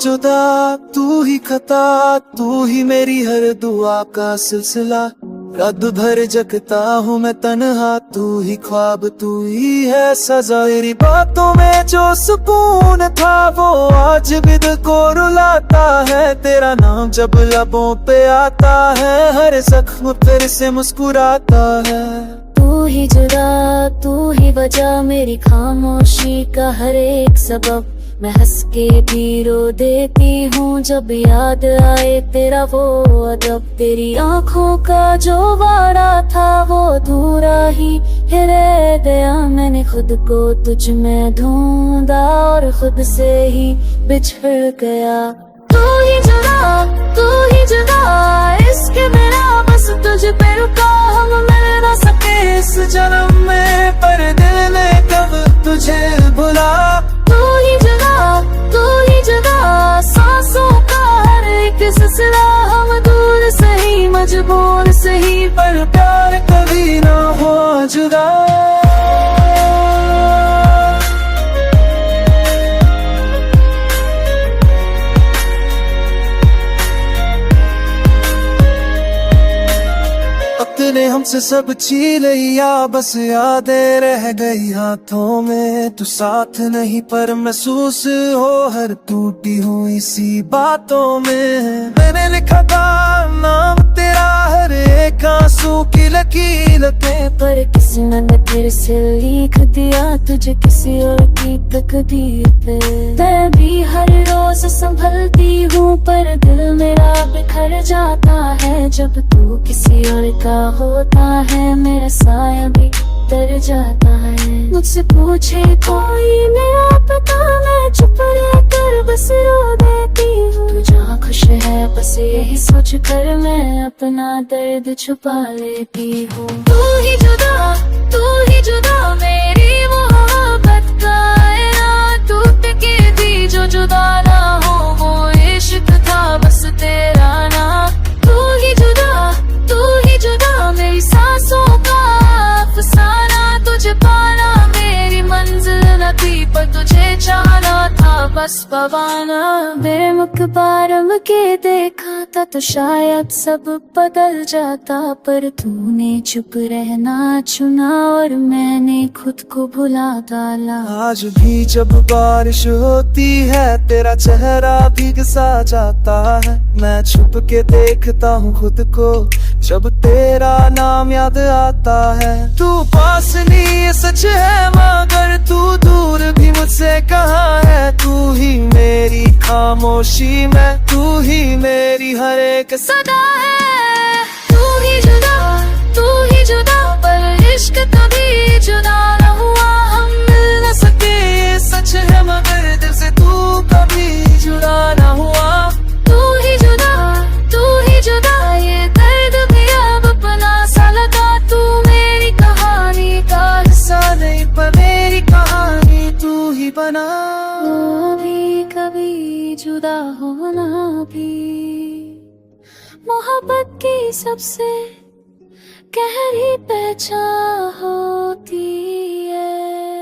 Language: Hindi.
जुदा, तू ही खता, तू ही मेरी हर दुआ का सिलसिला। रात भर जगता हूँ मैं तन्हा, तू ही ख्वाब, तू ही है सजा। तेरी बातों में जो सुकून था वो आज भी दिल को रुलाता है। तेरा नाम जब लबों पे आता है, हर जख्म फिर से मुस्कुराता है। तू ही जुदा, तू ही वजह, मेरी खामोशी का हर एक सबब। मैं हंस के भी रो देती हूँ जब याद आए तेरा वो अदब। तेरी आँखों का जो वारा था वो अधूरा ही रह गया। मैंने खुद को तुझ में ढूंढा और खुद से ही बिछड़ गया। तू ही जुदा, तू ही जुदा, इश्क मेरा बस तुझ पे रुका। हम मिल ना सके इस जन्म में, पर दिल ने कब तुझे भुला। तू ही जुदा, तू ही जुदा, सांसों का हर एक सिलसिला। हम दूर सही, मजबूर सही, पर प्यार कभी ना हो जुदा। अपने हमसे सब छीन लिया, बस यादें रह गई हाथों में। तू साथ नहीं पर महसूस हो हर टूटी हुई सी बातों में। मैंने लिखा था नाम तेरा हर एक आंसू की लकीर पे, पर किस्मत ने फिर से लिख दिया तुझे किसी और की तकदीर पे। मैं भी हर रोज संभलती हूँ पर दिल मेरा बिखर जाता है। जब तू किसी और का होता है मेरा साया भी डर जाता है। मुझसे पूछे कोई मेरा पता, मैं चुप रहकर बस रो देती हूँ। तू जहाँ खुश है बस यही सोच कर मैं अपना दर्द छुपा लेती हूँ। तू ही जुदा, तू ही जुदा, मेरी मोहब्बत का आईना। टूट के भी जो जुदा ना हो वो इश्क था बस तेरा ना। तू ही जुदा, तू ही जुदा, मेरी सांसों का अफसाना। तुझे पाना मेरी मंजिल न थी पर तुझे चाहना था बस पवाना। बेमुख बारम के देखा था तो शायद सब बदल जाता, पर तूने चुप रहना चुना और मैंने खुद को भुला डाला। आज भी जब बारिश होती है तेरा चेहरा भीग सा जाता है। मैं छुप के देखता हूँ खुद को जब तेरा नाम याद आता है। तू पास नहीं सच है मगर तू दूर भी मुझसे कहाँ है। तू ही मेरी खामोशी में, तू ही मेरी हर एक सदा है। तू ही जुदा, तू ही जुदा, पर इश्क कभी जुदा न हुआ। हम मिल न सके ये सच है मगर दिल से तू कभी जुड़ा ना हुआ। तू ही जुदा, तू ही जुदा, ये दर्द भी अब अपना सा लगा। तू मेरी कहानी का हिस्सा नहीं पर मेरी कहानी तू ही बना। वो भी कभी जुदा होना भी मोहब्बत की सबसे गहरी पहचान होती है।